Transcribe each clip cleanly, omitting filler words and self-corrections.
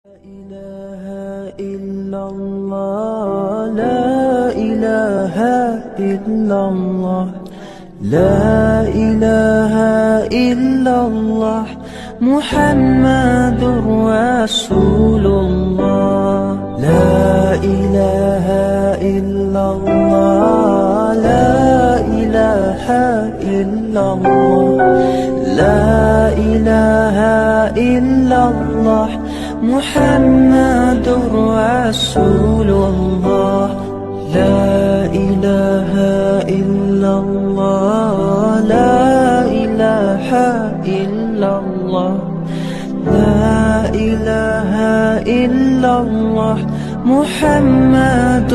إله إلا الله لا إله إلا الله لا إله إلا الله محمد رسول الله لا إله إلا الله لا إله إلا الله لا إله إلا الله محمد رسول الله لا إله إلا الله لا إله إلا الله لا إله إلا الله محمد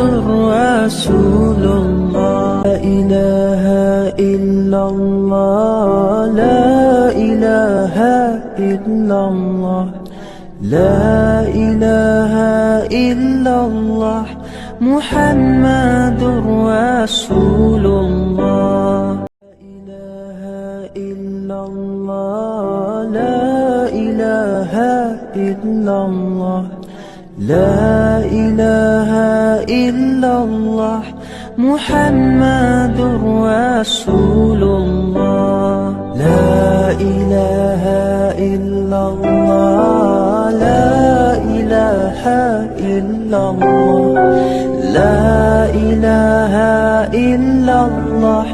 رسول الله لا إله إلا الله لا إله إلا الله لا إله إلا الله محمد رسول الله لا إله إلا الله لا إله إلا الله محمد رسول الله لا إله إلا الله لا إله إلا الله لا إله إلا الله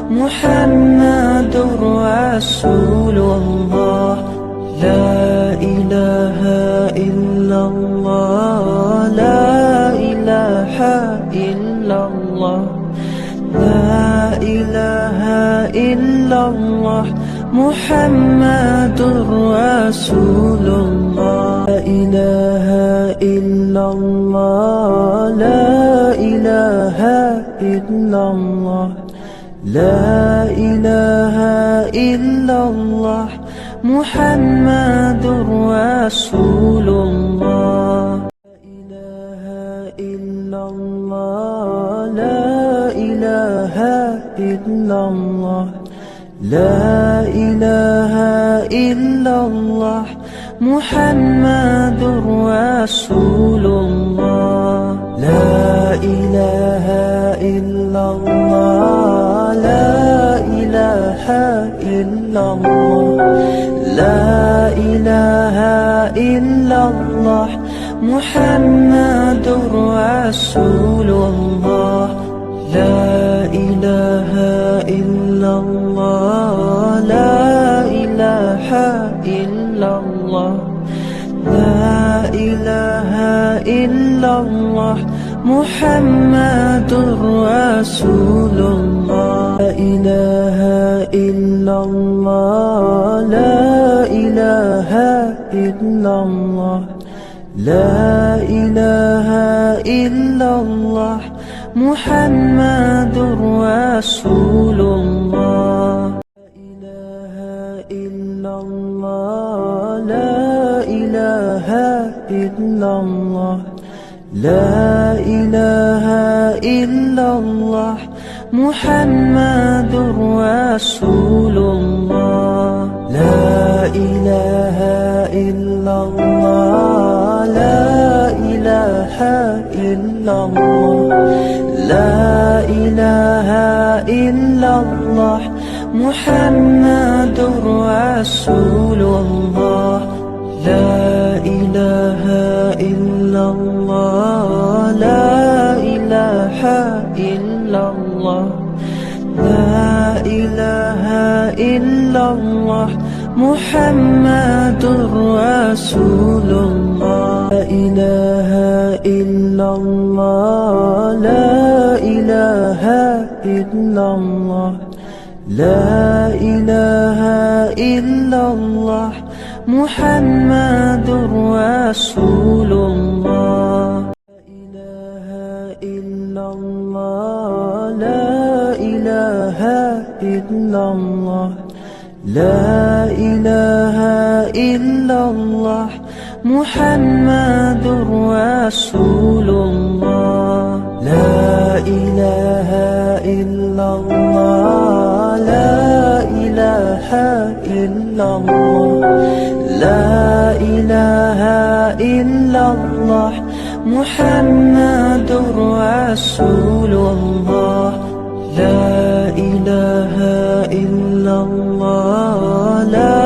محمد رسول الله لا إله إلا الله لا إله إلا الله لا إله إلا الله محمد رسول الله لا إله إلا الله لا إله إلا الله لا إله إلا الله محمد رسول الله لا إله إلا الله لا إله إلا الله محمد رسول الله لا إله إلا الله لا إله إلا الله لا إله إلا الله محمد رسول الله لا إله إلا الله لا إله إلا الله لا إله إلا الله محمد رسول الله لا إله إلا الله لا إله إلا الله لا إله إلا الله محمد رسول الله لا إله إلا الله لا إله إلا الله محمد رسول الله لا إله إلا الله لا إله إلا الله لا إله إلا الله محمد رسول الله لا إله إلا الله لا إله إلا الله لا إله إلا الله محمد رسول الله لا إله إلا الله لا إله إلا الله لا إله إلا الله محمد رسول الله لا إله إلا الله لا إله إلا الله محمد رسول الله لا إله إلا الله لا إله إلا الله لا إله إلا الله محمد رسول الله لا إله إلا الله لا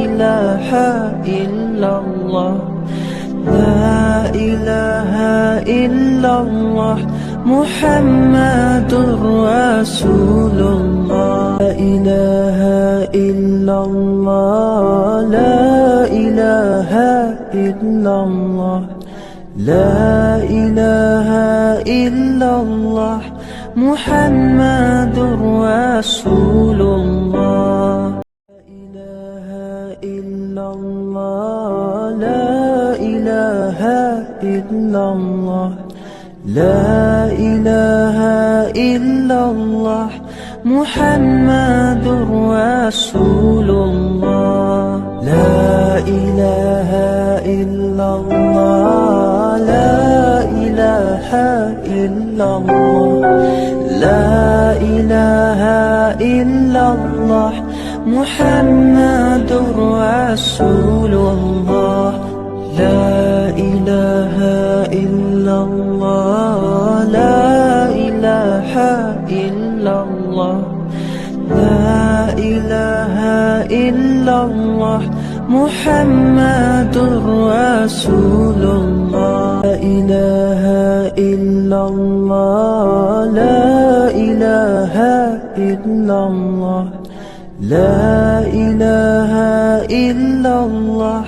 إله إلا الله لا إله إلا الله محمد رسول الله لا إله إلا الله لا إله إلا الله لا إله إلا الله محمد رسول الله لا إله إلا الله لا إله إلا الله محمد رسول الله لا إله إلا الله لا إله إلا الله لا إله إلا الله محمد رسول الله لا إله إلا الله لا إله إلا الله لا إله إلا الله محمد رسول الله لا إله إلا الله لا إله إلا الله لا إله إلا الله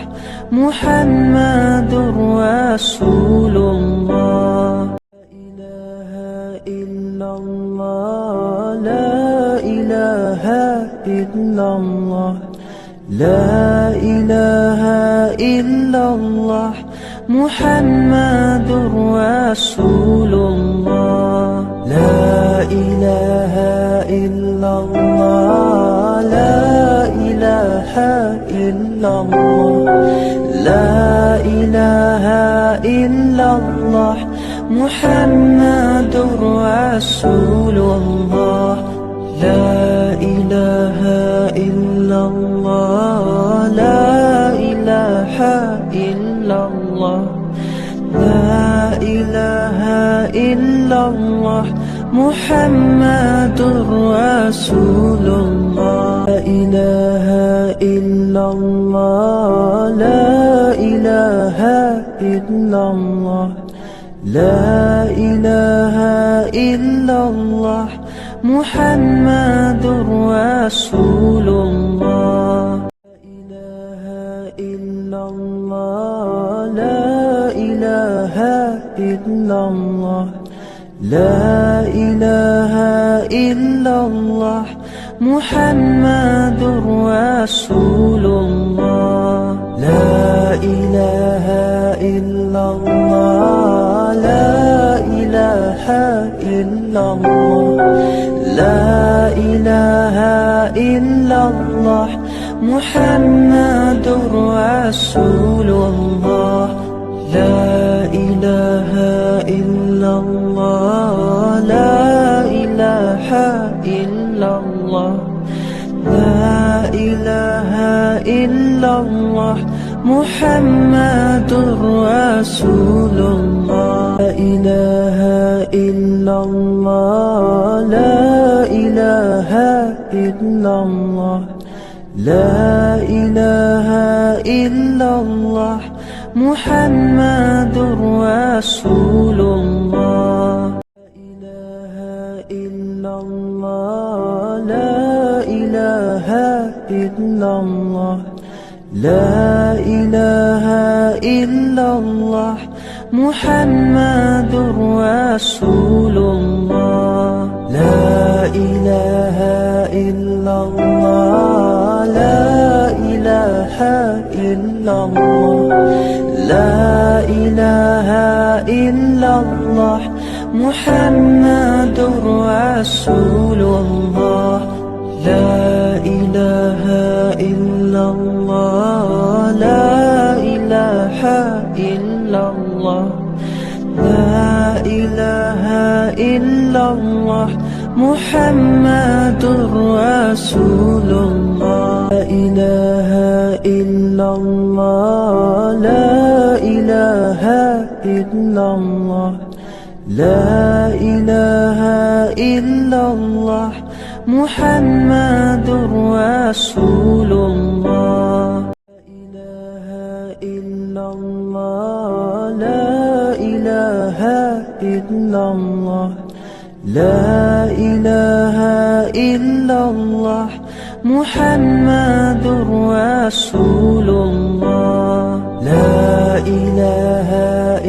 محمد رسول الله لا إله إلا الله لا إله إلا الله محمد رسول الله لا إله إلا الله لا إله إلا الله لا إله إلا الله محمد رسول الله لا إله إلا الله لا إله إلا الله لا إله إلا الله محمد رسول الله لا إله إلا الله لا إله إلا الله لا إله إلا الله محمد رسول الله لا إله إلا الله لا إله إلا الله محمد رسول الله لا إله إلا الله لا إله إلا الله لا إله إلا الله محمد رسول الله لا إله إلا الله لا إله إلا الله لا إله إلا الله محمد رسول الله لا إله إلا الله لا إله إلا الله لا إله إلا الله محمد رسول الله لا إله إلا الله لا إله إلا الله محمد رسول الله لا إله إلا الله لا إله إلا الله لا إله إلا الله محمد رسول الله لا إله إلا الله لا إله إلا الله لا إله إلا الله محمد رسول الله. لا إله إلا الله لا إله إلا الله لا إله إلا الله محمد رسول الله. لا إله إلا الله لا إله إلا الله محمد رسول الله. لا إله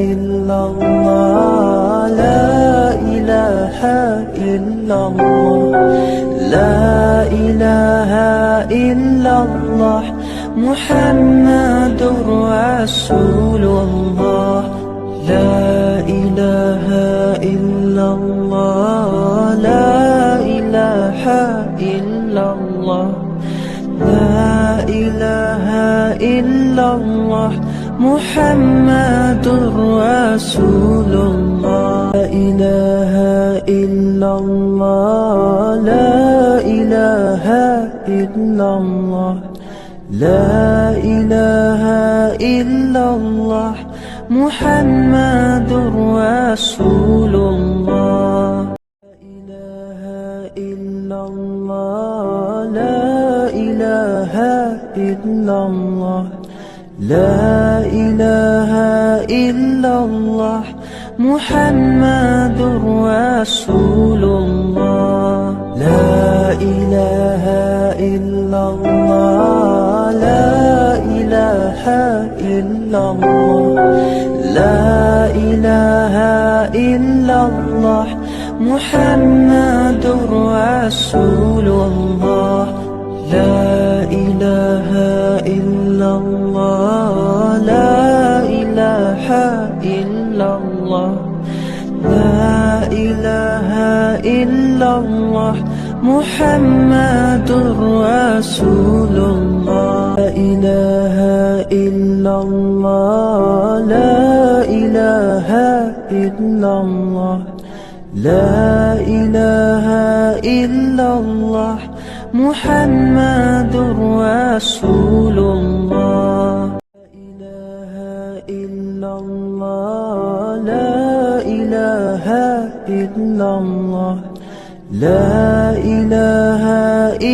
إلا الله لا إله إلا الله لا إله إلا الله محمد رسول الله. لا إله إلا الله لا إله إلا الله لا إله إلا الله محمد رسول الله. لا إله إلا الله لا إله إلا الله لا إله إلا الله محمد رسول الله. لا إله إلا الله لا إله إلا الله محمد رسول الله. لا إله إلا الله لا إله إلا الله لا إله إلا الله محمد رسول الله. لا إله إلا الله لا إله إلا الله لا إله إلا الله محمد رسول الله. لا إله إلا الله لا إله إلا الله لا إله إلا الله محمد رسول الله. لا إله إلا الله لا إله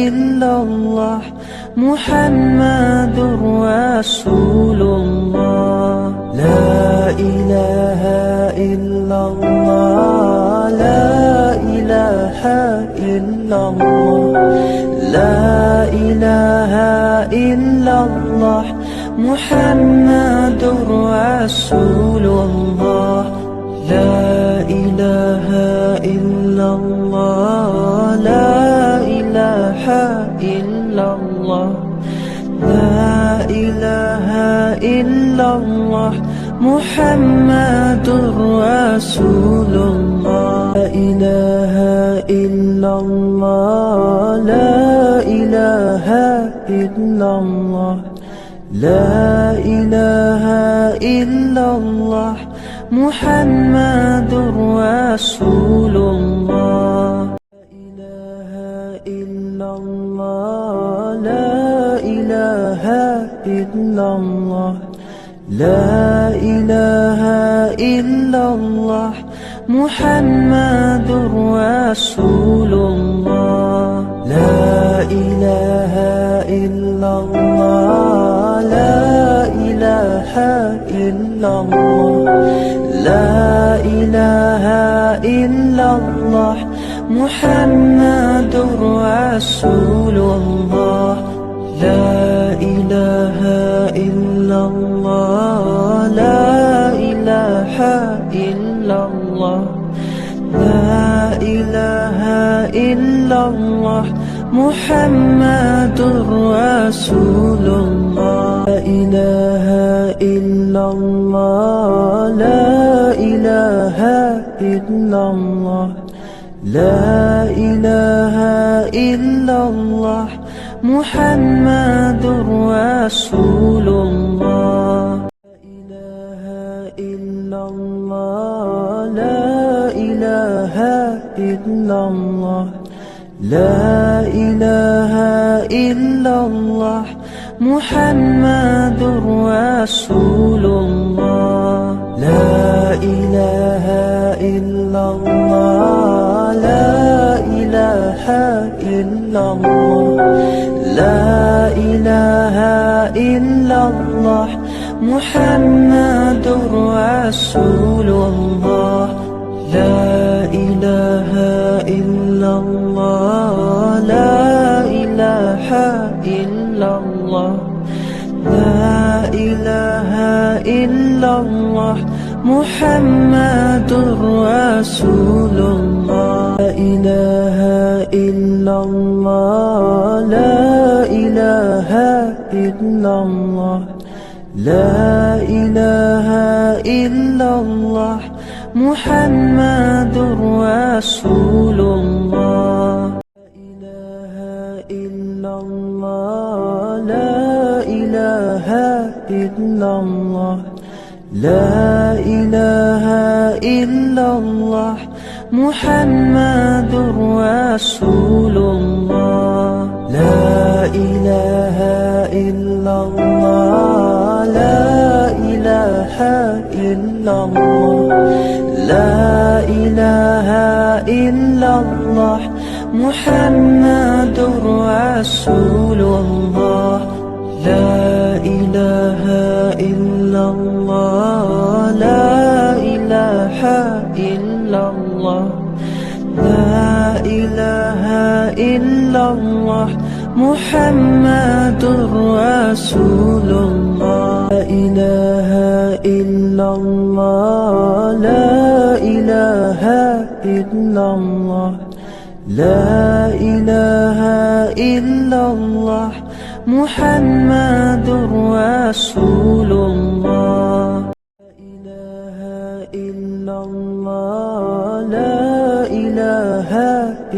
إلا الله محمد رسول الله. لا إله إلا الله لا إله إلا الله لا إله إلا الله محمد رسول الله. لا إله إلا الله لا إله إلا الله لا إله إلا الله محمد رسول الله. لا إله إلا الله لا إله إلا الله لا إله إلا الله محمد رسول الله. لا إله إلا الله لا إله إلا الله محمد رسول الله. لا إله إلا الله لا إله إلا الله لا إله إلا الله محمد رسول الله. لا إله إلا الله لا إله إلا الله لا إله إلا الله محمد رسول الله. لا إله إلا الله لا إله إلا الله لا إله إلا الله محمد رسول الله. لا إله إلا الله لا إله إلا الله محمد رسول الله لا إله إلا الله لا إله إلا الله لا إله إلا الله محمد رسول الله لا إله إلا الله لا إله إلا الله لا إله إلا الله محمد رسول الله لا إله إلا الله لا إله إلا الله لا إله إلا الله محمد رسول الله لا إله إلا الله لا إله إلا الله محمد رسول الله لا إله إلا الله لا إله إلا الله لا إله إلا الله محمد رسول الله لا إله إلا الله لا إله إلا الله لا إله إلا الله محمد رسول الله لا إله إلا الله لا إله إلا الله لا إله إلا الله محمد رسول الله لا إله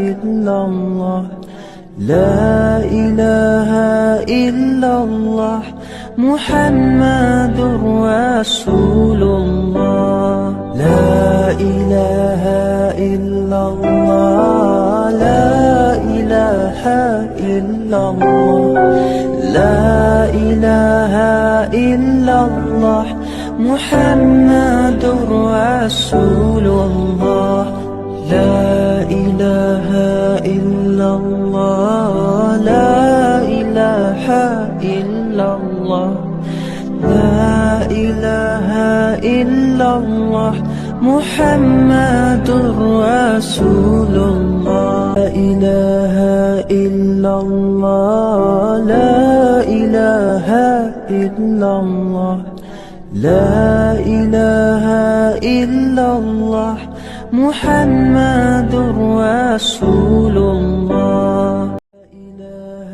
إلا الله لا إله إلا الله محمد رسول الله لا إله إلا الله لا إله إلا الله لا إله إلا الله محمد رسول الله لا إله إلا الله لا إله إلا الله لا إله إلا الله محمد رسول الله لا إله إلا الله لا إله إلا الله لا إله إلا الله محمد رسول الله لا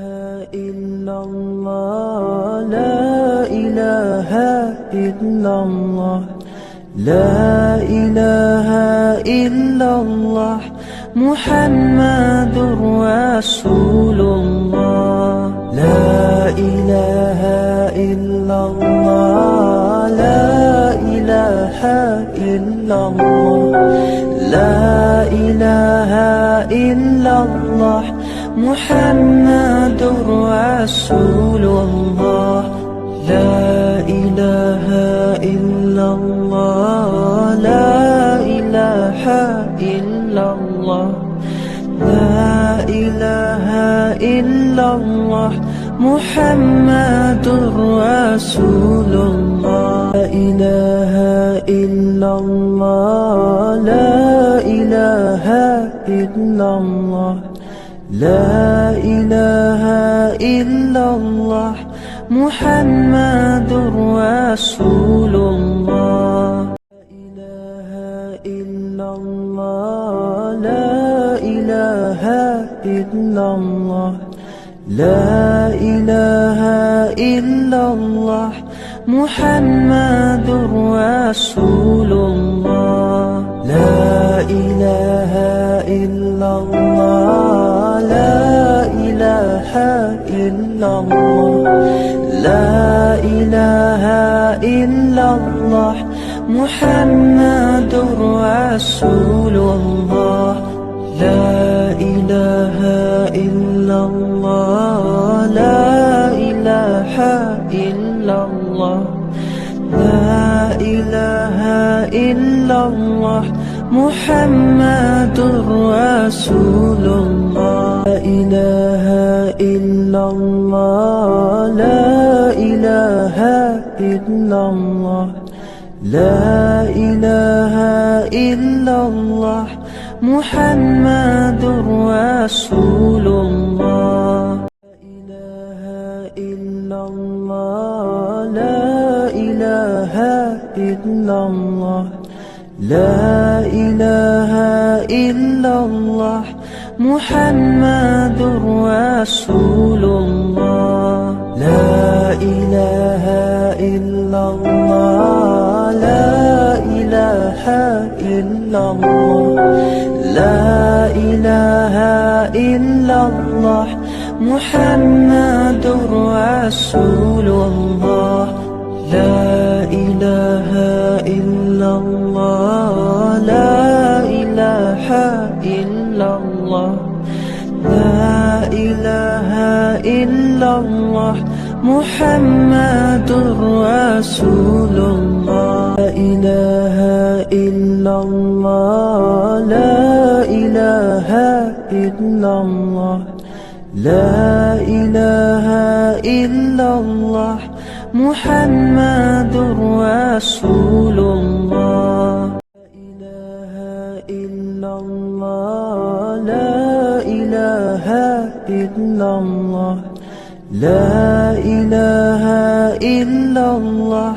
إله إلا الله لا إله إلا الله محمد رسول الله لا إله إلا الله لا إله إلا الله لا إله إلا الله محمد رسول الله لا إله إلا الله لا إله إلا الله لا إله إلا الله محمد رسول الله لا إله إلا الله لا إله إلا الله لا إله إلا الله محمد رسول الله لا إله إلا الله لا إله إلا الله محمد رسول الله لا إله إلا الله لا إله إلا الله لا إله إلا الله محمد رسول الله لا إله إلا الله لا إله إلا الله لا إله إلا الله محمد رسول الله لا إله إلا الله لا إله إلا الله لا إله إلا الله محمد رسول الله لا إله إلا الله لا إله إلا الله محمد رسول الله لا إله إلا الله لا إله إلا الله لا إله إلا الله محمد رسول الله لا إله إلا الله لا إله إلا الله لا إله إلا الله محمد رسول الله لا إله إلا الله لا إله إلا الله لا إله إلا الله محمد رسول الله لا إله إلا الله لا إله إلا الله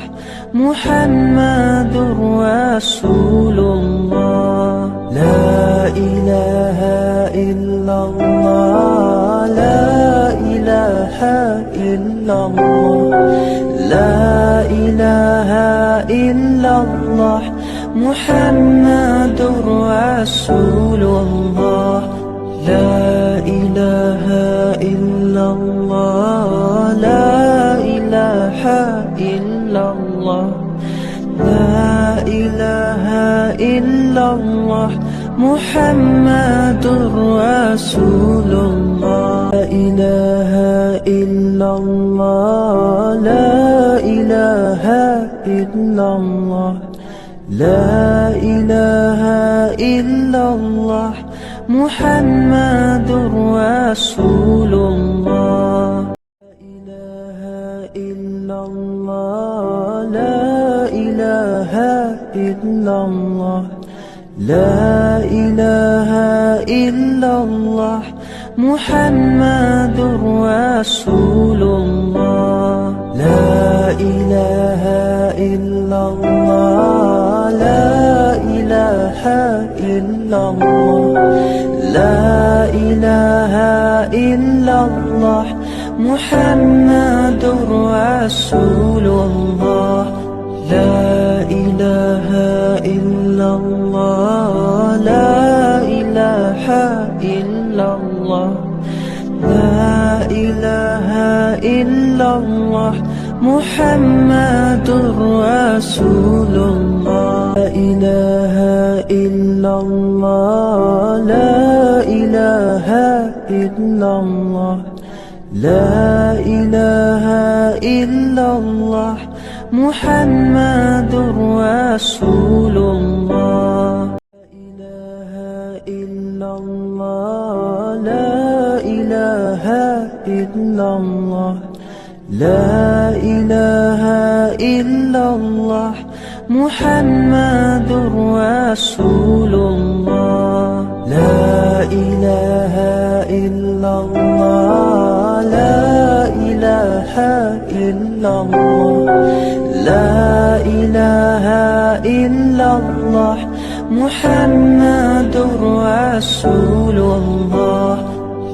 محمد رسول الله لا إله إلا الله لا إله إلا الله لا إله إلا الله محمد رسول الله لا إله إلا الله لا إله إلا الله لا إله إلا الله محمد رسول الله لا إله إلا الله لا إله إلا الله لا إله إلا الله محمد رسول الله لا إله إلا الله لا إله إلا الله محمد رسول الله لا إله إلا الله لا إله إلا الله لا إله إلا الله محمد رسول الله لا إله إلا الله لا إله إلا الله لا إله إلا الله محمد رسول الله لا إله إلا الله لا إله إلا الله لا إله إلا الله محمد رسول الله لا إله إلا الله لا إله إلا الله محمد رسول الله لا إله إلا الله لا إله إلا الله لا إله إلا الله محمد رسول الله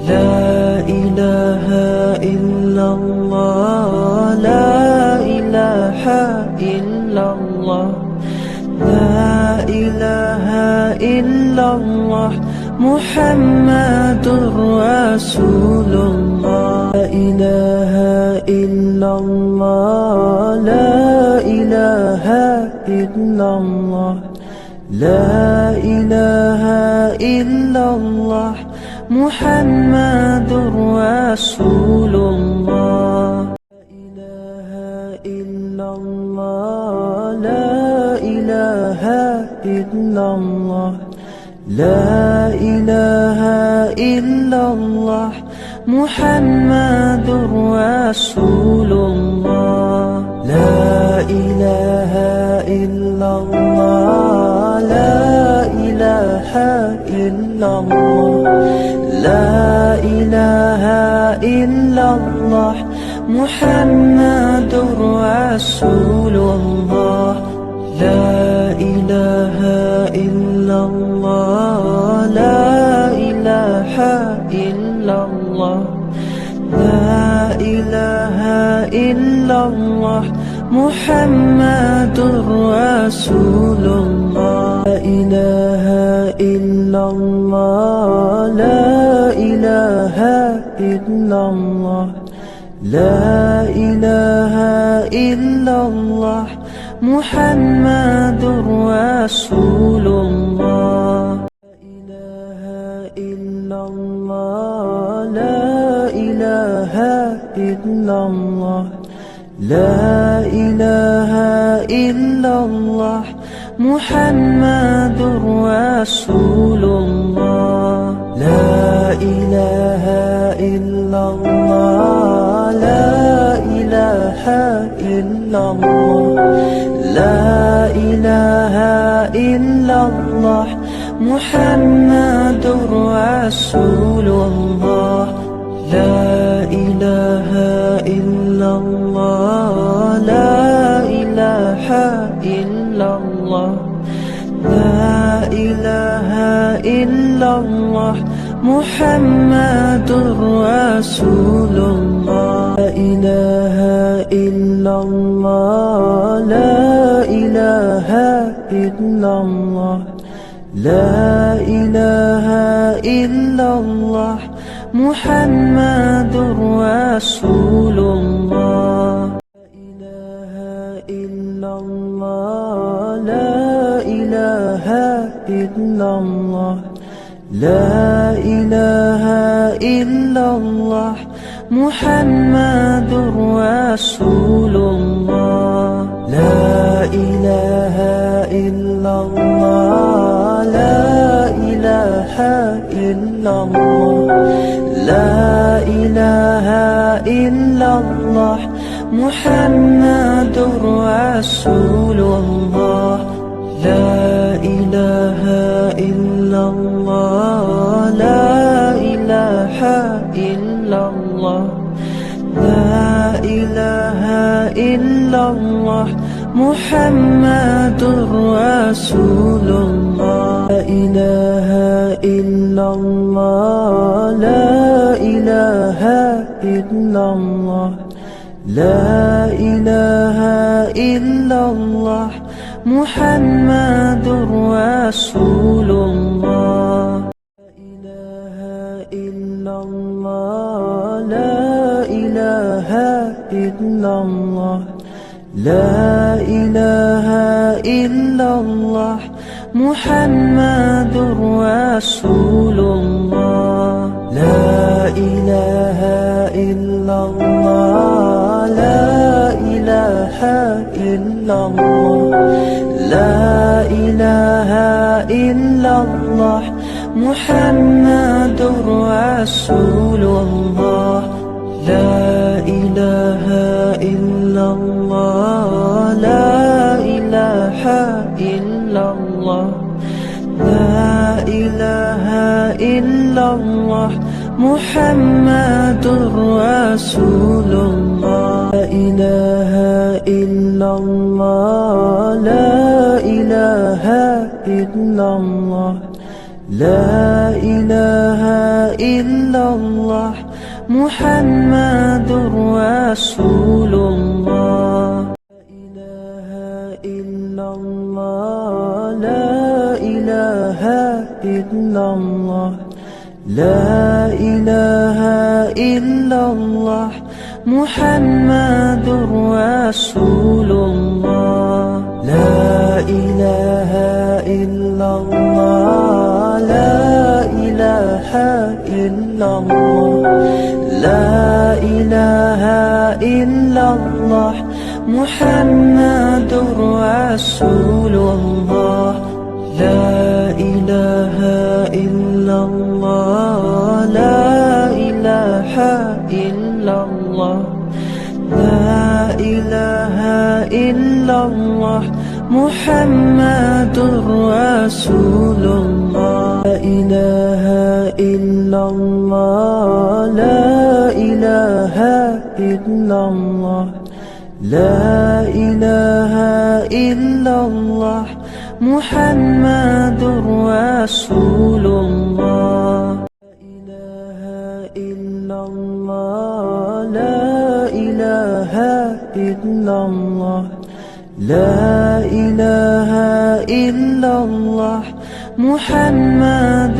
لا إله إلا الله لا إله إلا الله لا إله إلا الله محمد رسول الله لا إله إلا الله لا إله إلا الله لا إله إلا الله محمد رسول الله لا إله إلا الله لا إله إلا الله محمد رسول الله لا إله إلا الله لا إله إلا الله لا إله إلا الله محمد رسول الله لا إله إلا الله لا إله إلا الله لا إله إلا الله محمد رسول الله لا إله إلا الله لا إله إلا الله لا إله إلا الله محمد رسول الله لا إله إلا الله لا إله إلا الله محمد رسول الله لا إله إلا الله لا إله إلا الله لا إله إلا الله محمد رسول الله لا إله إلا الله لا إله إلا الله لا إله إلا الله محمد رسول الله لا إله إلا الله لا إله إلا الله لا إله إلا الله محمد رسول الله لا إله إلا الله لا إله إلا الله محمد رسول الله لا إله إلا الله لا إله إلا الله لا إله إلا الله محمد رسول الله لا إله إلا الله لا إله إلا الله لا إله إلا الله محمد رسول الله لا إله إلا الله لا إله إلا الله لا إله إلا الله محمد رسول الله لا إله إلا الله لا إله إلا الله محمد رسول الله لا إله إلا الله لا إله إلا الله لا إله إلا الله محمد رسول الله لا إله إلا الله لا إله إلا الله لا إله إلا الله محمد رسول الله لا إله إلا الله لا إله إلا الله لا إله إلا الله محمد رسول الله لا إله إلا الله لا إله إلا الله محمد رسول الله لا إله إلا الله لا إله إلا الله لا إله إلا الله محمد رسول الله لا إله إلا الله لا إله إلا الله لا إله إلا الله محمد رسول الله لا إله إلا الله لا إله إلا الله لا إله إلا الله محمد رسول الله لا إله إلا الله لا إله إلا الله محمد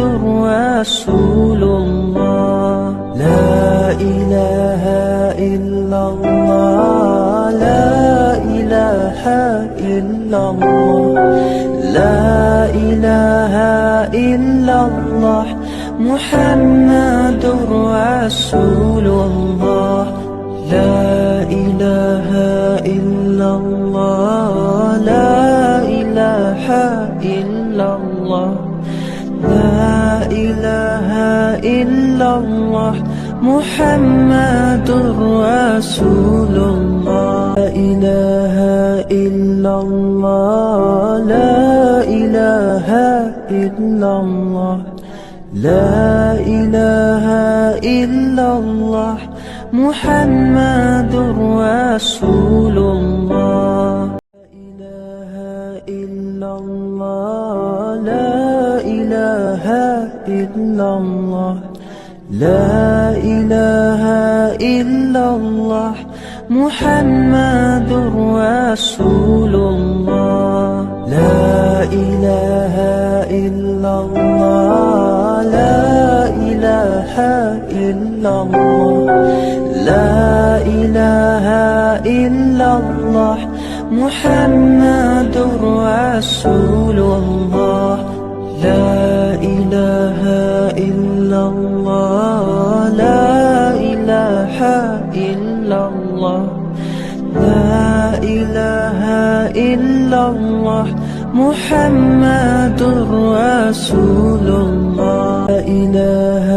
رسول الله لا إله إلا الله لا إله إلا الله لا إله إلا الله محمد رسول الله لا إله إلا الله لا إله إلا الله لا إله إلا الله محمد رسول الله لا إله إلا الله لا إله إلا الله لا إله إلا الله محمد رسول الله لا إله إلا الله لا إله إلا الله محمد رسول الله لا إله إلا الله لا إله إلا الله لا إله إلا الله محمد رسول الله لا إله إلا الله لا إله إلا الله لا إله إلا الله محمد رسول الله لا إله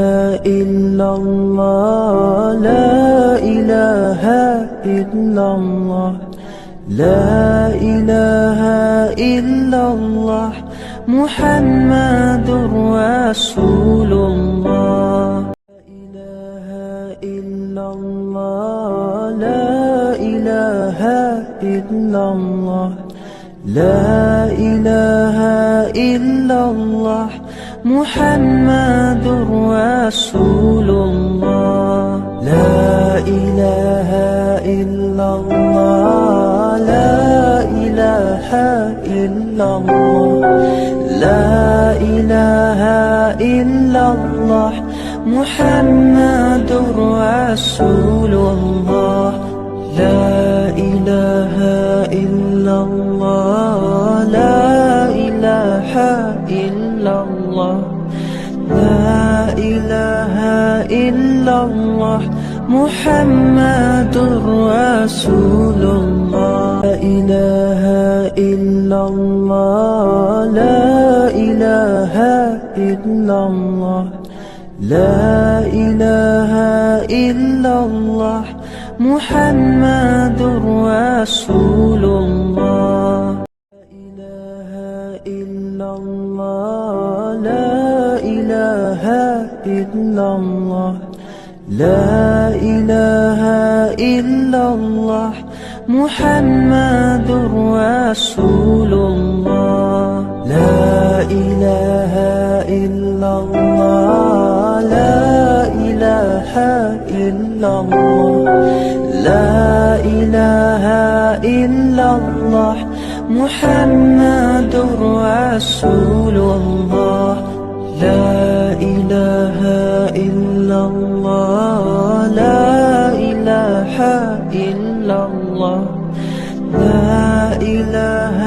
إلا الله لا إله إلا الله لا إله إلا الله محمد رسول الله لا إله إلا الله لا إله إلا الله محمد رسول الله لا إله إلا الله لا إله إلا الله لا إله إلا الله محمد رسول الله لا إله إلا الله لا إله إلا الله لا إله إلا الله محمد رسول الله لا إله إلا الله لا إله إلا الله لا إله إلا الله محمد رسول الله لا إله إلا الله لا إله إلا الله محمد رسول الله لا إله إلا الله لا إله إلا الله لا إله إلا الله محمد رسول الله لا إله إلا الله لا إله إلا الله لا إله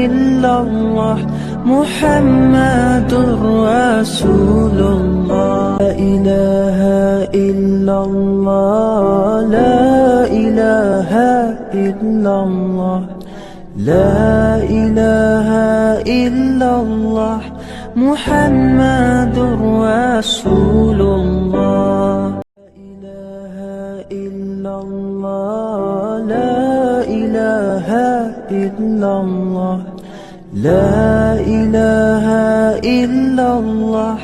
إلا الله محمد رسول الله. لا إله إلا الله لا إله إلا الله لا إله إلا الله محمد رسول الله. لا إله إلا الله لا إله إلا الله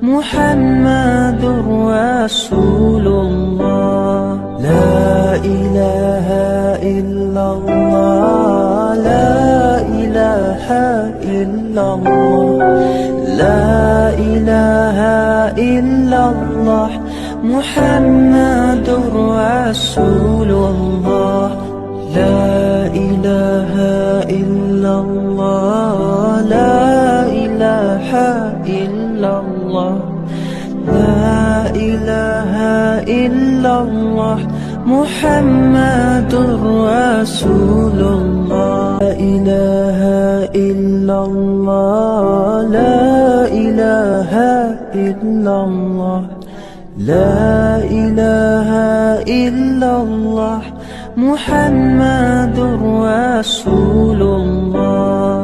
محمد رسول الله. لا إله إلا الله لا إله إلا الله لا إله إلا الله محمد رسول الله. لا إله إلا الله لا إله إلا الله لا إله إلا الله محمد رسول الله. لا إله إلا الله لا إله إلا الله لا إله إلا الله محمد رسول الله.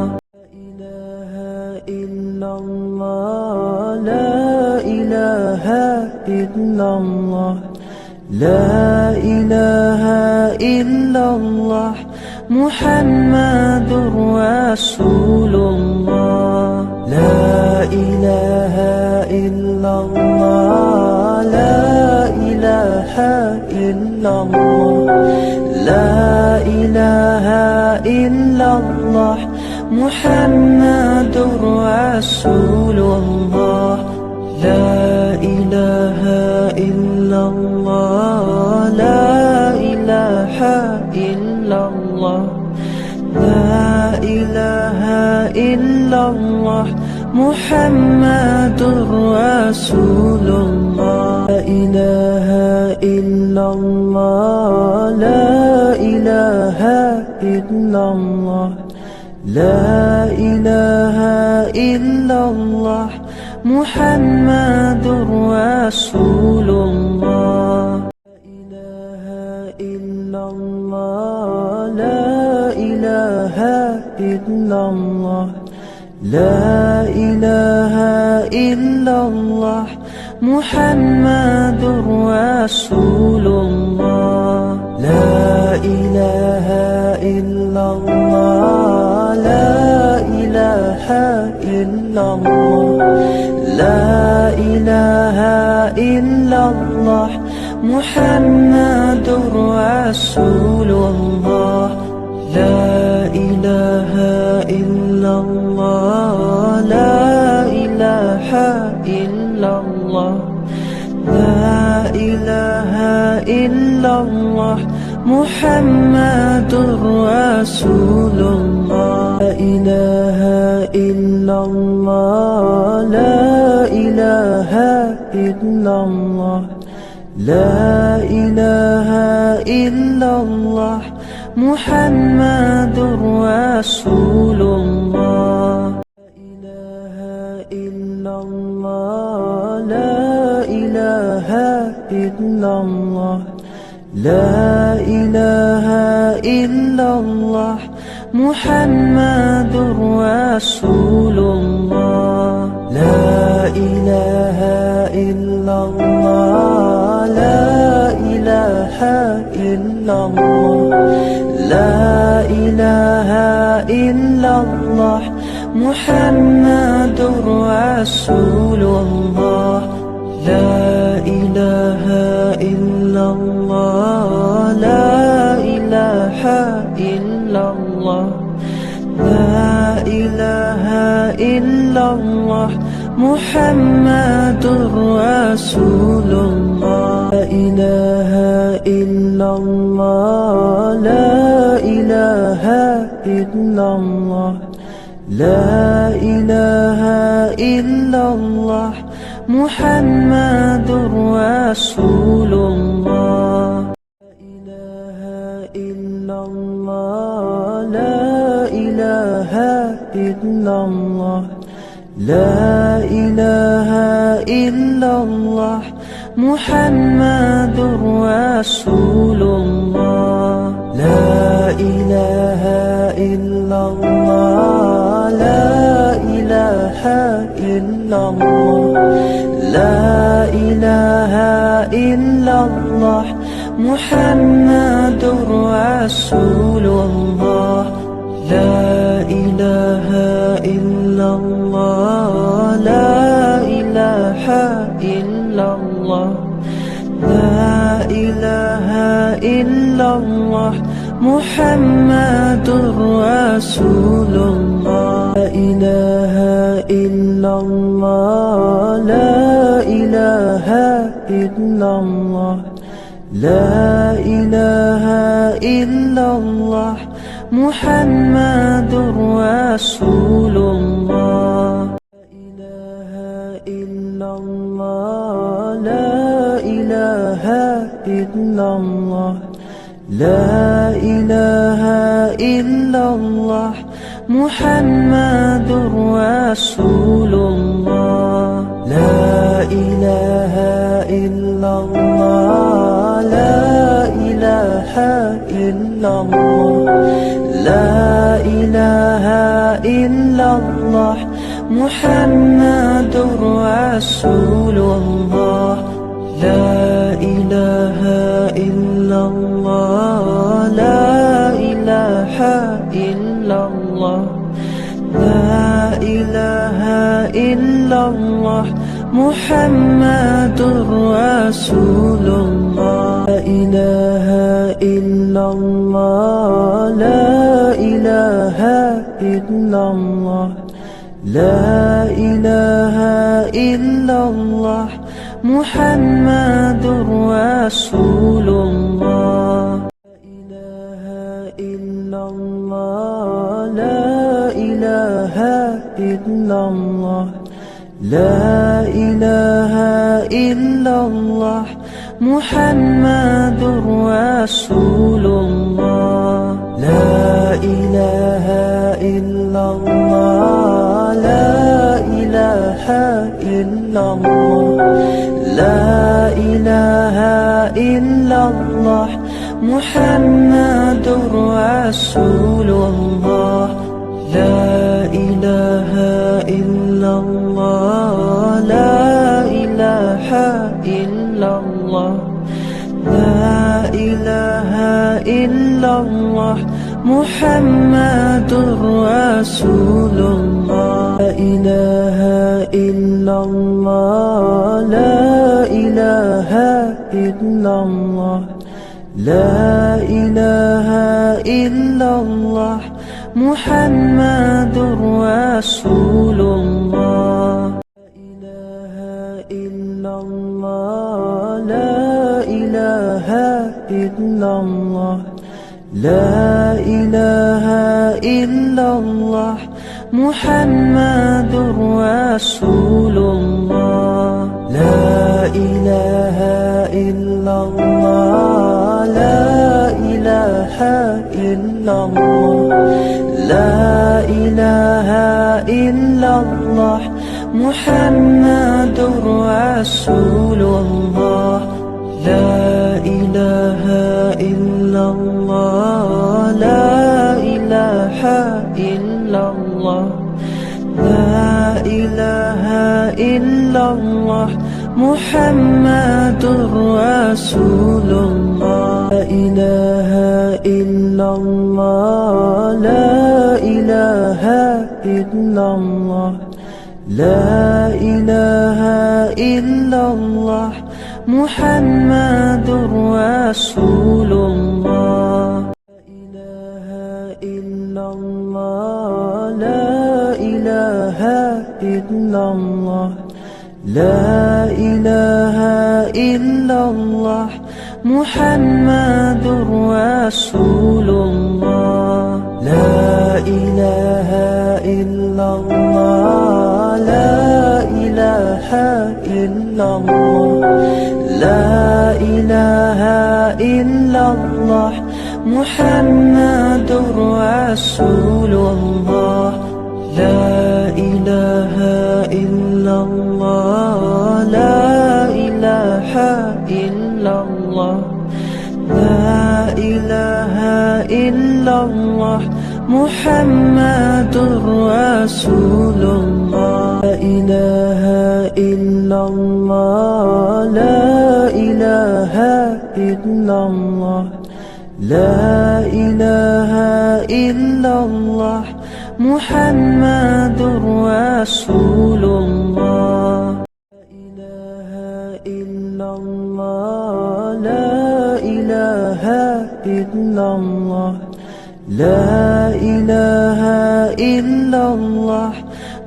لا إله إلا الله لا إله إلا الله محمد رسول الله. لا إله إلا الله لا إله إلا الله لا إله إلا الله محمد رسول الله. لا إله إلا الله لا إله إلا الله لا إله إلا الله محمد رسول الله. لا إله إلا الله لا إله إلا الله لا إله إلا الله محمد رسول الله. لا إله إلا الله لا إله إلا الله محمد رسول الله. لا إله إلا الله لا إله إلا الله لا إله إلا الله محمد رسول الله. لا إله إلا الله لا إله إلا الله لا إله إلا الله محمد رسول الله. لا إله إلا الله لا إله إلا الله لا إله إلا الله محمد رسول الله. لا إله إلا الله لا إله إلا الله محمد رسول الله. لا إله إلا الله لا إله إلا الله لا إله إلا الله محمد رسول الله. لا إله إلا الله لا إله إلا الله لا إله إلا الله محمد رسول الله. لا إله إلا الله لا إله إلا الله لا إله إلا الله محمد رسول الله. لا إله إلا الله لا إله إلا الله محمد رسول الله لا إله إلا الله لا إله إلا الله لا إله إلا الله محمد رسول الله لا إله إلا الله لا إله إلا الله لا إله إلا الله محمد رسول الله لا إله إلا الله لا إله إلا الله لا إله إلا الله محمد رسول الله لا إله إلا الله لا إله إلا الله محمد رسول الله لا إله إلا الله لا إله إلا الله لا إله إلا الله محمد رسول الله لا إله إلا الله لا إله إلا الله لا إله إلا الله محمد رسول الله لا إله إلا الله لا إله إلا الله لا إله إلا الله محمد رسول الله لا إله إلا الله لا إله إلا الله محمد رسول الله لا إله إلا الله لا إله إلا الله لا إله إلا الله محمد رسول الله لا إله إلا الله لا إله إلا الله لا إله إلا الله محمد رسول الله لا إله إلا الله لا إله إلا الله لا إله إلا الله محمد رسول الله لا إله إلا الله لا إله إلا الله محمد رسول الله لا إله إلا الله لا إله إلا الله لا إله إلا الله محمد رسول الله لا إله إلا الله لا إله إلا الله لا إله إلا الله محمد رسول الله لا إله إلا الله لا إله إلا الله لا إله إلا الله محمد رسول الله لا إله إلا الله لا إله إلا الله محمد رسول الله لا إله إلا الله لا إله إلا الله لا إله إلا الله محمد رسول الله محمد رسول الله لا إله إلا الله لا إله إلا الله لا إله إلا الله محمد رسول الله لا إله إلا الله لا إله إلا الله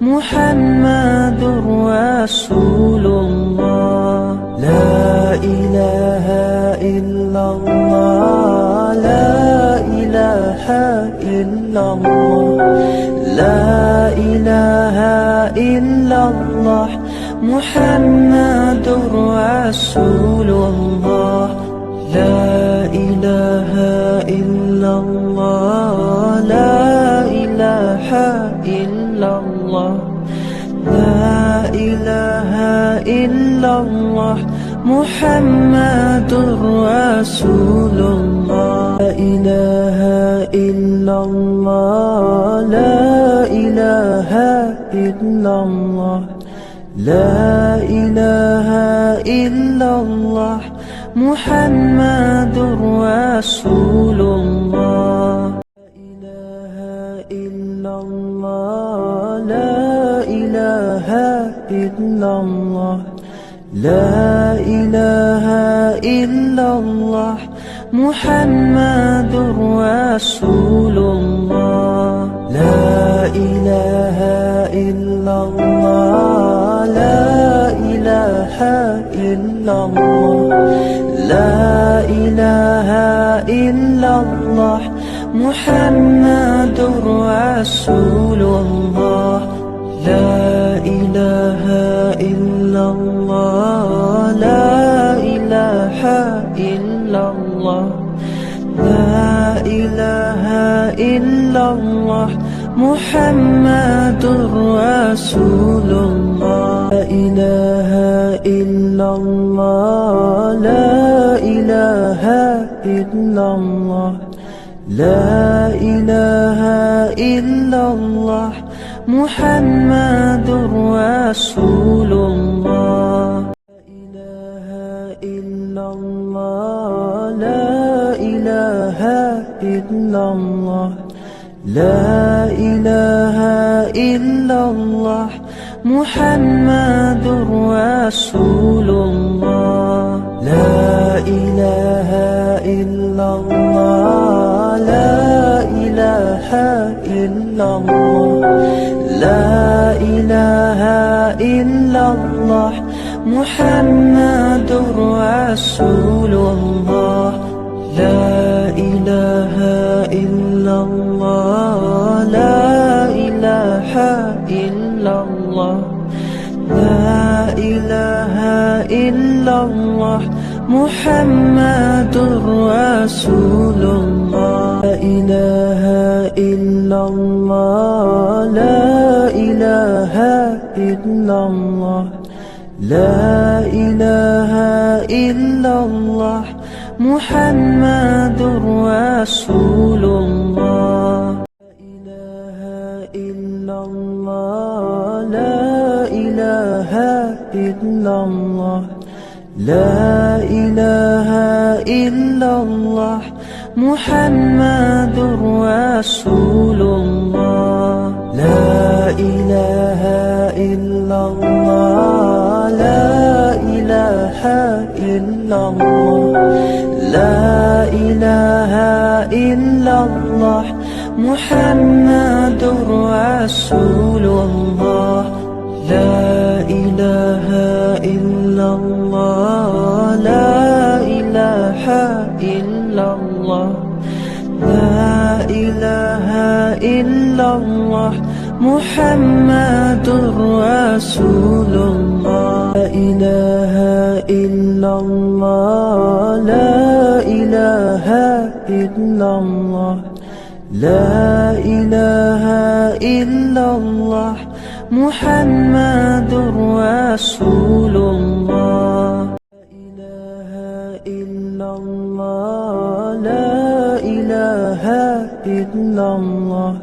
محمد رسول الله لا إله إلا الله لا إله إلا الله لا إله إلا الله محمد رسول الله لا إله إلا الله لا إله إلا الله لا إله إلا الله محمد رسول الله لا إله إلا الله لا إله إلا الله لا إله إلا الله محمد رسول الله لا إله إلا الله لا إله إلا الله محمد رسول الله لا إله إلا الله لا إله إلا الله لا إله إلا الله محمد رسول الله لا إله إلا الله لا إله إلا الله لا إله إلا الله محمد رسول الله لا إله إلا الله لا إله إلا الله لا إله إلا الله محمد رسول الله لا إله إلا الله لا إله إلا الله محمد رسول الله لا إله إلا الله لا إله إلا الله لا إله إلا الله محمد رسول الله لا إله إلا الله لا إله إلا الله لا إله إلا الله محمد رسول الله لا إله إلا الله لا إله إلا الله لا إله إلا الله محمد رسول الله لا إله إلا الله لا إله إلا الله محمد رسول الله لا إله إلا الله لا إله إلا الله لا إله إلا الله محمد رسول الله لا إله إلا الله لا إله إلا الله لا إله إلا الله محمد رسول الله لا إله إلا الله لا إله إلا الله لا إله إلا الله محمد رسول الله لا إله إلا الله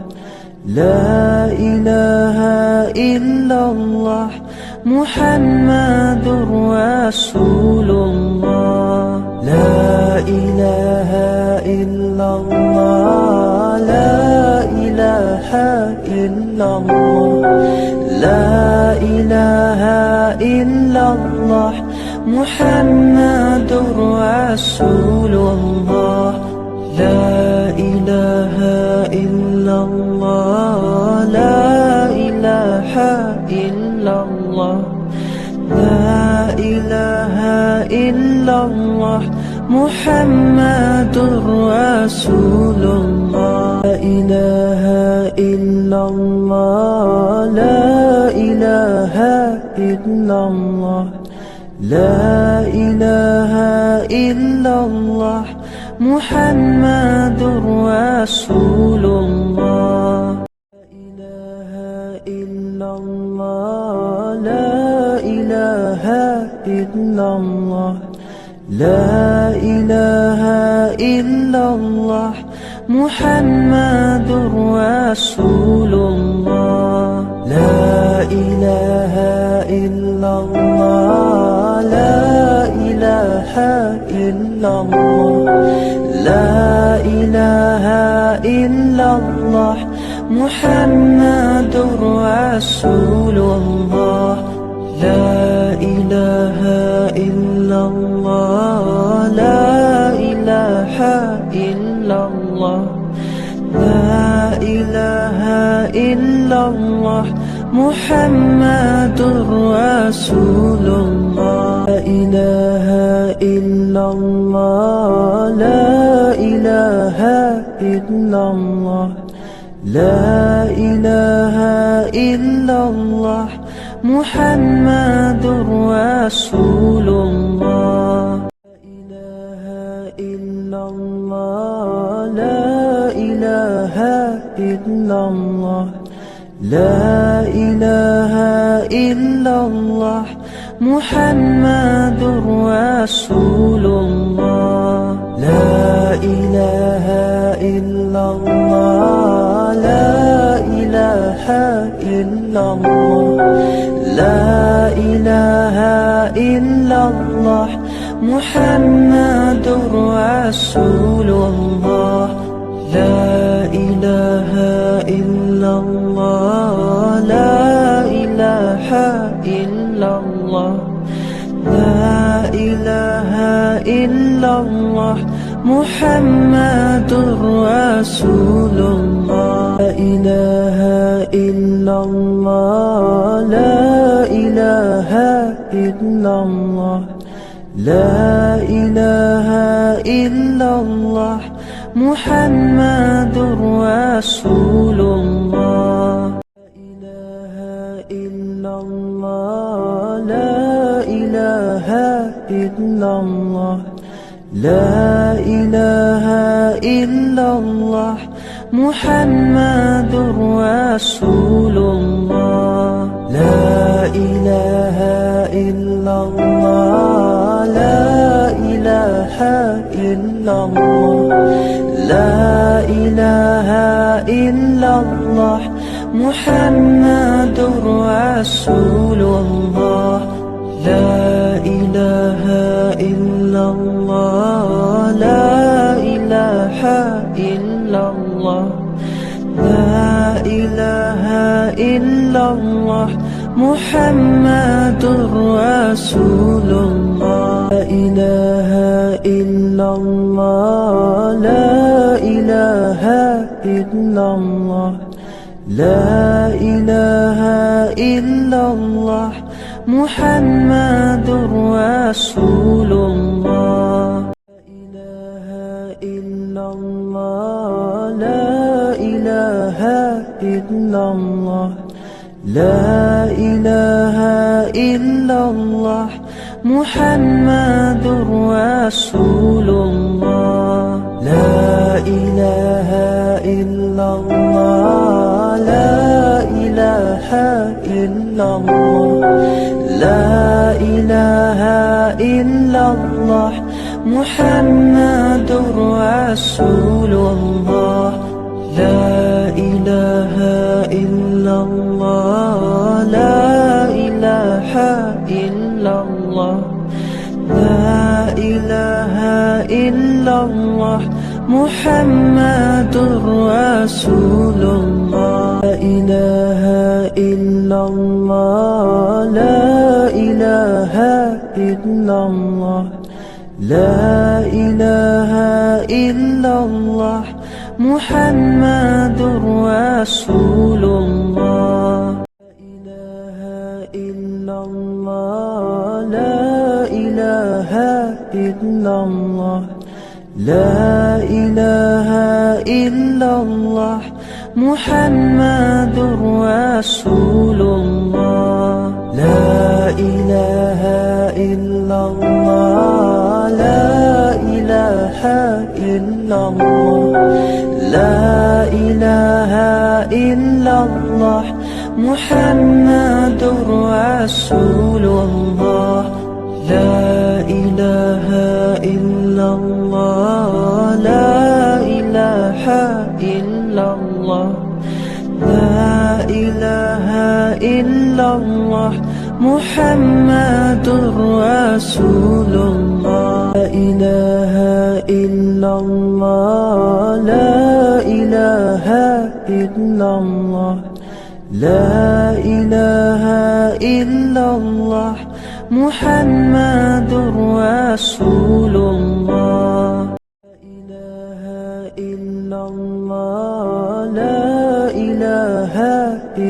لا إله إلا الله محمد رسول الله لا إله إلا الله لا إله إلا الله لا إله إلا الله محمد رسول الله لا إله إلا الله لا إله إلا الله لا إله إلا الله محمد رسول الله لا إله إلا الله لا إله إلا الله لا إله إلا الله محمد رسول الله لا إله إلا الله لا إله إلا الله محمد رسول الله لا إله إلا الله لا إله إلا الله لا إله إلا الله محمد رسول الله لا إله إلا الله لا إله إلا الله لا إله إلا الله محمد رسول الله لا إله إلا الله لا إله إلا الله لا إله إلا الله محمد رسول الله لا إله إلا الله لا إله إلا الله محمد رسول الله لا إله إلا الله لا إله إلا الله لا إله إلا الله محمد رسول الله لا إله إلا الله لا إله إلا الله لا إله إلا الله محمد رسول الله لا إله إلا الله لا إله إلا الله لا إله إلا الله محمد رسول الله لا إله إلا الله لا إله إلا الله محمد رسول الله لا إله إلا الله لا إله إلا الله لا إله إلا الله محمد رسول الله لا إله إلا الله لا إله إلا الله لا إله إلا الله محمد رسول الله لا إله إلا الله لا إله إلا الله لا إله إلا الله محمد رسول الله لا إله إلا الله لا إله إلا الله محمد رسول الله لا إله إلا الله لا إله إلا الله لا إله إلا الله محمد رسول الله لا إله إله إلا الله لا إله إلا الله لا إله إلا الله محمد رسول الله لا إله إلا الله لا إله إلا الله لا إله إلا الله محمد رسول الله لا إله إلا الله لا إله إلا الله محمد رسول الله لا إله إلا الله لا إله إلا الله لا إله إلا الله محمد رسول الله لا إله إلا الله لا إله إلا الله لا إله إلا الله محمد رسول الله لا إله إلا الله لا إله إلا الله لا إله إلا الله محمد رسول الله لا إله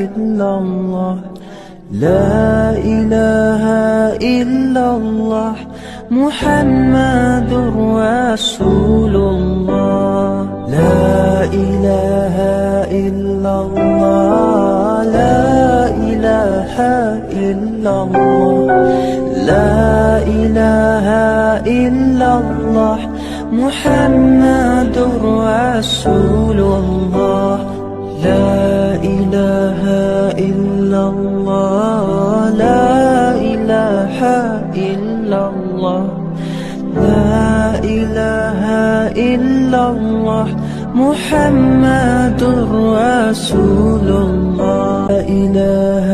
إلا الله لا إله إلا الله محمد رسول الله لا إله إلا الله لا إله إلا الله لا إله إلا الله محمد رسول الله لا إله إلا الله لا إله إلا الله لا إله إلا الله محمد رسول الله لا إله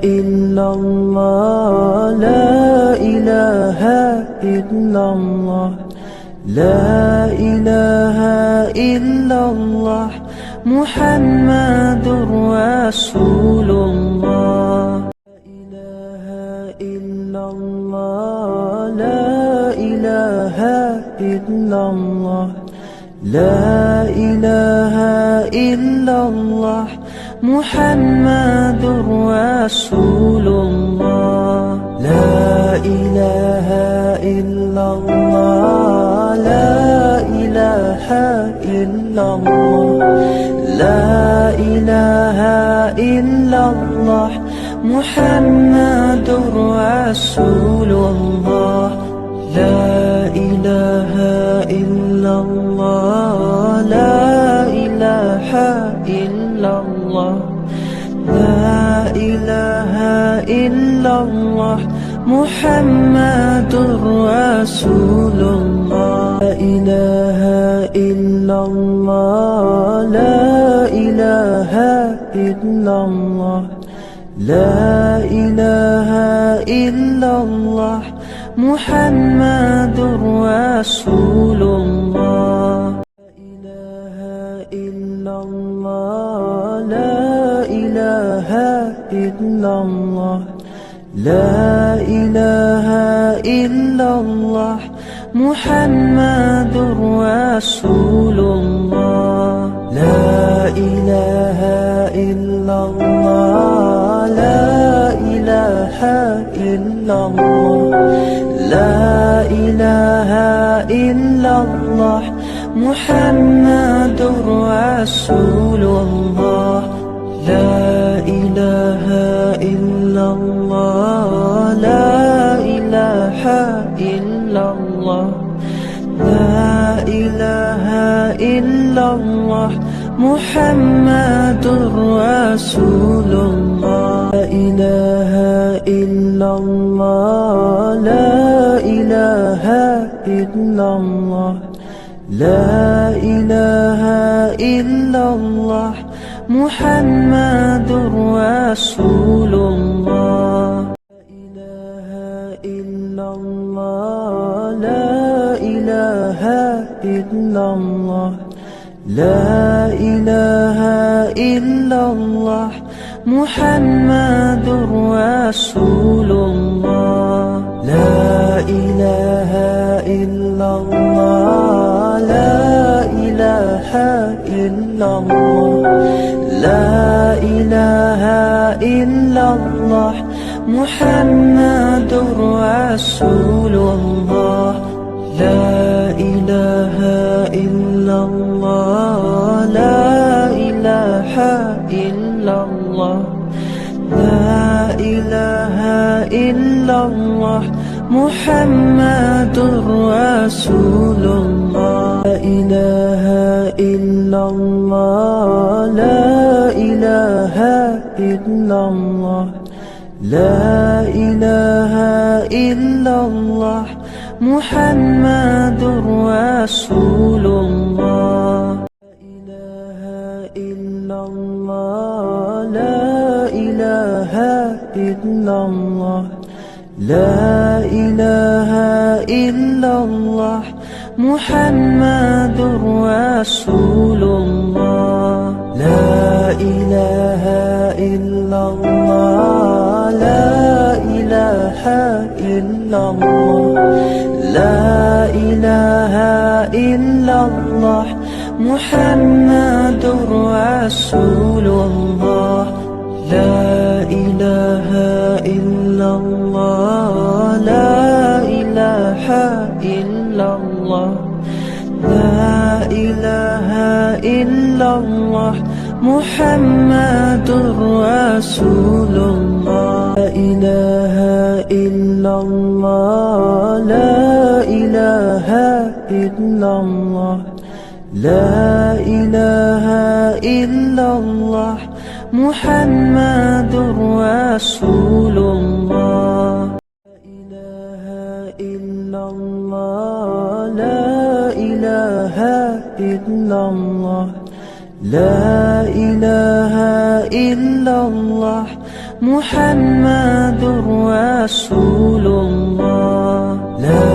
إلا الله لا إله إلا الله لا إله إلا الله محمد رسول الله لا إله إلا الله لا إله إلا الله محمد رسول الله لا إله إلا الله لا إله إلا الله لا إله إلا الله محمد رسول الله لا إله إلا الله لا إله إلا الله لا إله إلا الله محمد رسول الله لا إله إلا الله لا إله إلا الله لا إله إلا الله محمد رسول الله لا إله إلا الله لا إله إلا الله محمد رسول الله لا إله إلا الله لا إله إلا الله لا إله إلا الله محمد رسول الله لا إله إلا الله لا إله إلا الله لا إله إلا الله محمد رسول الله لا إله إلا الله لا إله إلا الله لا إله إلا الله محمد رسول الله. لا إله إلا الله، لا إله إلا الله، محمد رسول الله. لا إله إلا الله، لا إله إلا الله، لا إله إلا الله، محمد رسول الله. لا إله إلا الله، لا إله إلا الله، لا إله إلا الله، محمد رسول الله. لا إله إلا الله، لا إله إلا الله، لا إله إلا الله، محمد رسول الله. لا إله إلا الله، لا إله إلا الله، محمد رسول الله. لا إله إلا الله، لا إله إلا الله، لا إله إلا الله، محمد رسول الله. لا إله إلا الله، لا إله إلا الله، لا إله إلا الله، محمد رسول الله. لا إله إلا الله، لا إله إلا الله، لا إله إلا الله، محمد رسول الله. لا إله إلا الله، لا إله إلا الله، محمد رسول الله. لا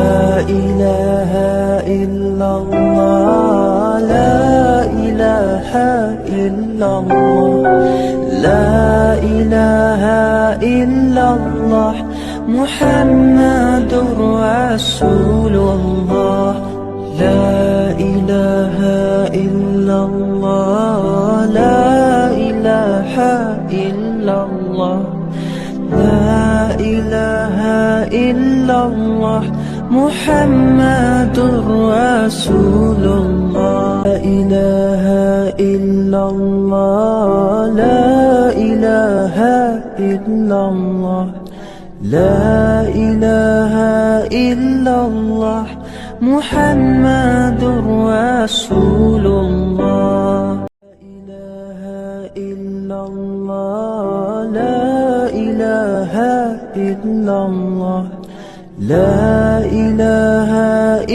إله إلا الله، لا إله إلا الله، لا إله إلا الله، محمد رسول الله. لا إله إلا الله، لا إله إلا الله، لا إله إلا الله، محمد رسول الله. لا إله إلا الله، لا إله إلا الله، لا إله إلا الله، محمد رسول الله. لا إله إلا الله، لا إله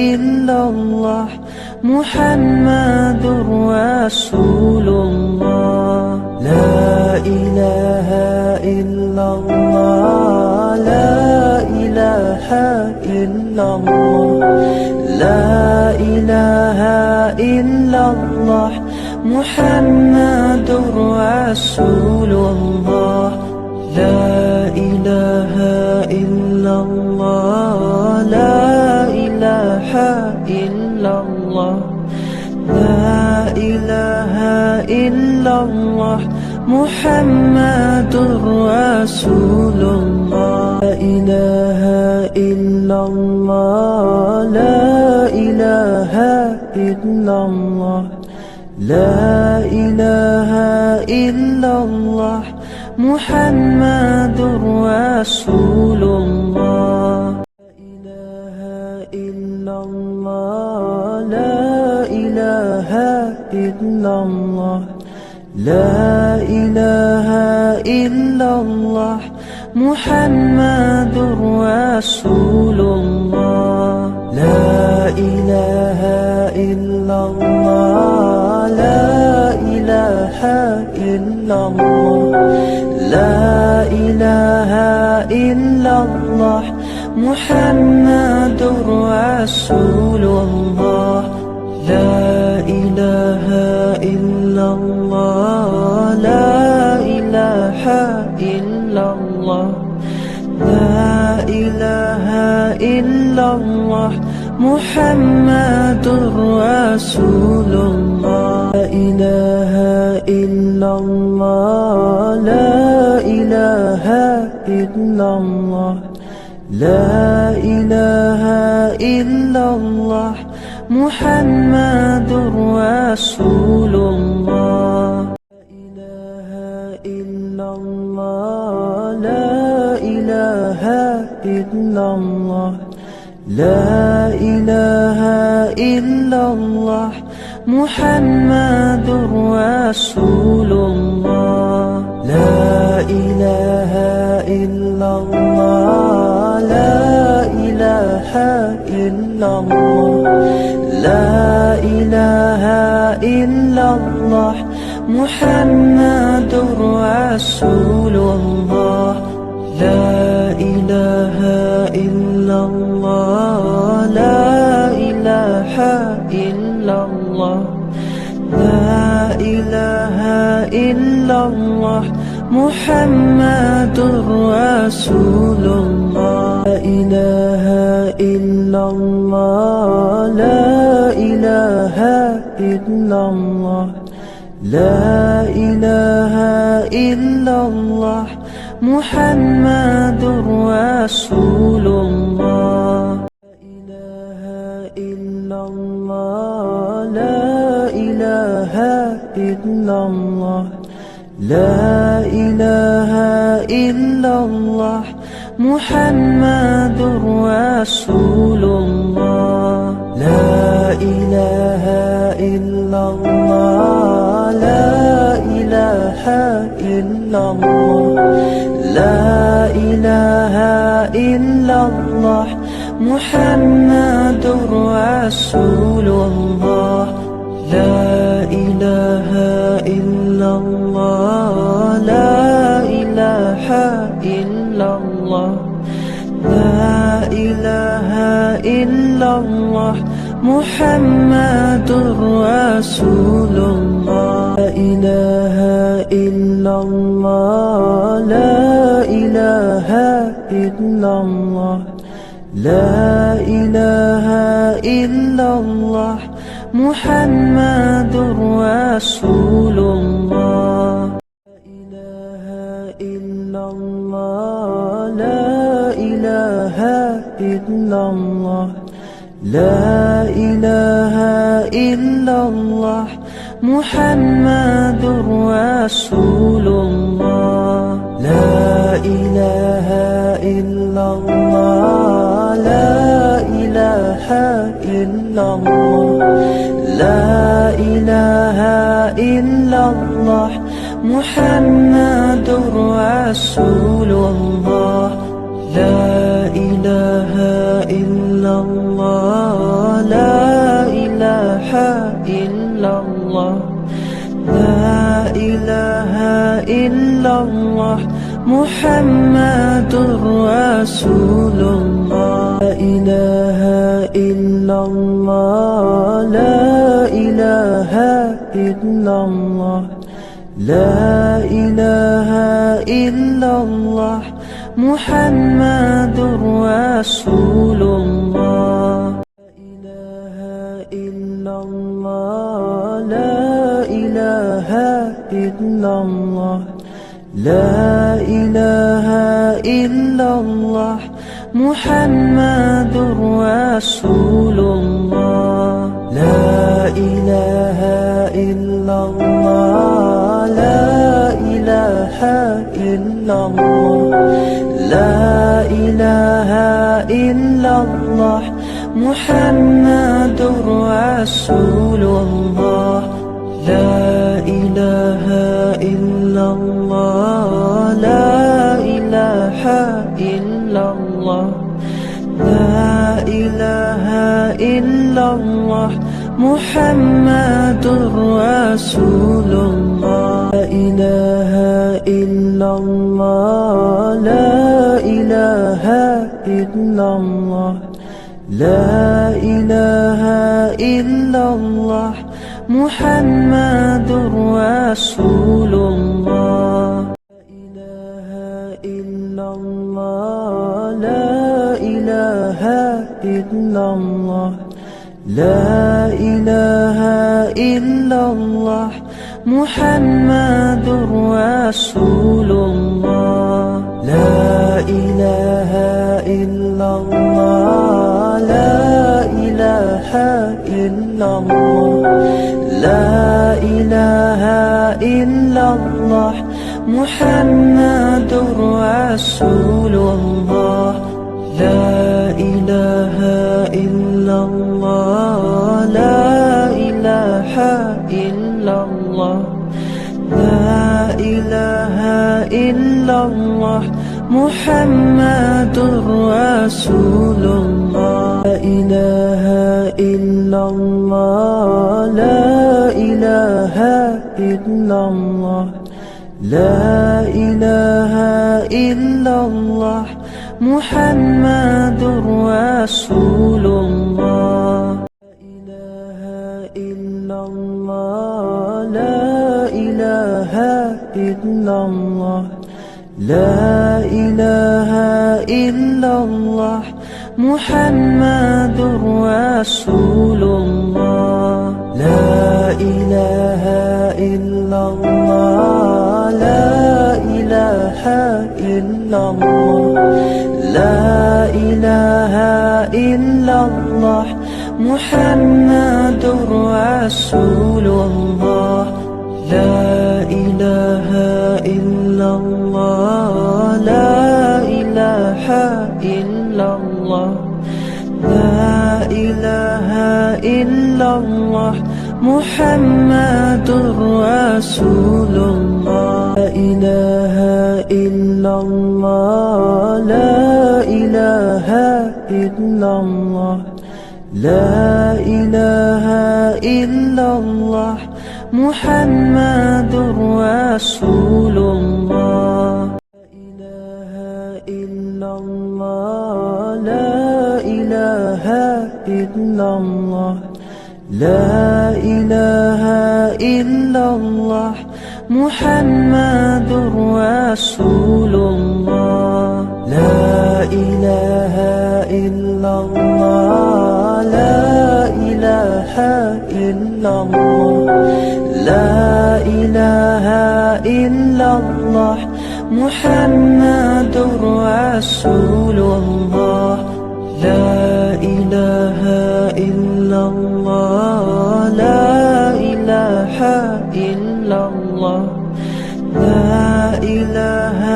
إلا الله، محمد رسول الله. لا إله إلا الله، لا إله إلا الله، لا إله إلا الله، محمد رسول الله. لا إله إلا الله، لا إله إلا الله، لا إله إلا الله، محمد رسول الله. لا إله إلا الله، لا إله إلا الله، لا إله إلا الله، محمد رسول الله. لا إله إلا الله، لا إله إلا الله، محمد رسول الله. لا إله إلا الله، لا إله إلا الله لا إله إلا الله محمد رسول الله لا إله إلا الله لا إله إلا الله لا إله إلا الله محمد رسول الله لا إله إلا الله لا إله إلا الله لا إله إلا الله محمد رسول الله لا إله إلا الله لا إله إلا الله محمد رسول الله لا إله إلا الله لا إله إلا الله لا إله إلا الله محمد رسول الله لا إله إلا الله لا إله إلا الله لا إله إلا الله محمد رسول الله لا إله إلا الله لا إله إلا الله لا إله إلا الله محمد رسول الله لا إله إلا الله لا إله إلا الله محمد رسول الله لا إله إلا الله لا إله إلا الله لا إله إلا الله محمد رسول الله لا إله إلا الله لا إله إلا الله لا إله إلا الله محمد رسول الله لا إله إلا الله لا إله إلا الله لا إله إلا الله محمد رسول الله لا إله إلا الله لا إله إلا الله محمد رسول الله لا إله إلا الله لا إله إلا الله لا إله إلا الله محمد رسول الله لا إله إلا الله لا إله إلا الله لا إله إلا الله محمد رسول الله لا إله إلا الله لا إله إلا الله لا إله إلا الله محمد رسول الله لا إله إلا الله لا إله إلا الله محمد رسول الله لا إله إلا الله لا إله إلا الله لا إله إلا الله محمد رسول الله لا إله إلا الله لا إله إلا الله لا إله إلا الله محمد رسول الله. لا إله إلا الله، لا إله إلا الله، لا إله إلا الله، محمد رسول الله. لا إله إلا الله، لا إله إلا الله، محمد رسول الله. لا إله إلا الله، لا إله إلا الله، لا إله إلا الله، محمد رسول الله. لا إله إلا الله، لا إله إلا الله، لا إله إلا الله، محمد رسول الله. لا إله إلا الله، لا إله إلا الله، لا إله إلا الله، محمد رسول الله. لا إله إلا الله، لا إله إلا الله، محمد رسول الله. لا إله إلا الله، لا إله إلا الله، لا إله إلا الله، محمد رسول الله. لا إله إلا الله، لا إله إلا الله، لا إله إلا الله، محمد رسول الله. لا إله إلا الله، لا إله إلا الله، لا إله إلا الله، محمد رسول الله. لا إله إلا الله، لا إله إلا الله، محمد رسول الله. لا إله إلا الله، لا إله إلا الله، لا إله إلا الله، محمد رسول الله. لا إله إلا الله، لا إله إلا الله، لا إله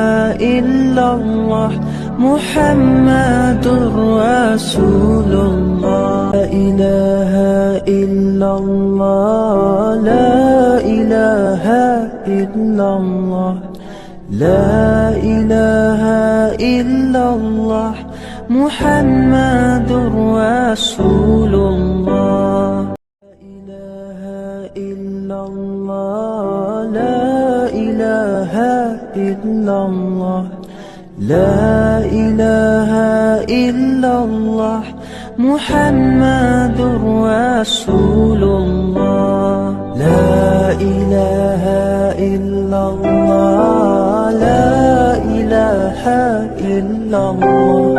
إلا الله، محمد رسول الله. لا إله إلا الله، لا إله إلا الله، لا إله إلا الله، محمد رسول الله. لا إله إلا الله، لا إله إلا الله، محمد رسول الله. لا إله إلا الله، لا إله إلا الله،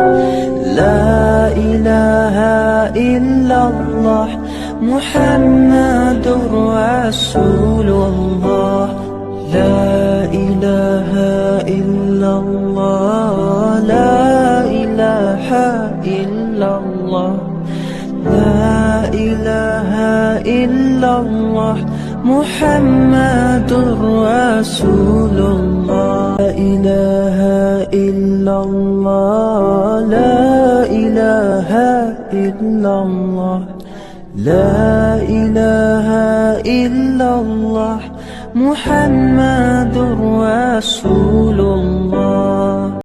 لا إله إلا الله، محمد رسول الله. لا إله إلا الله، لا إله إلا الله، لا إله إلا الله، محمد رسول الله. لا إله إلا الله، لا إله إلا الله، لا إله إلا الله، محمد رسول الله.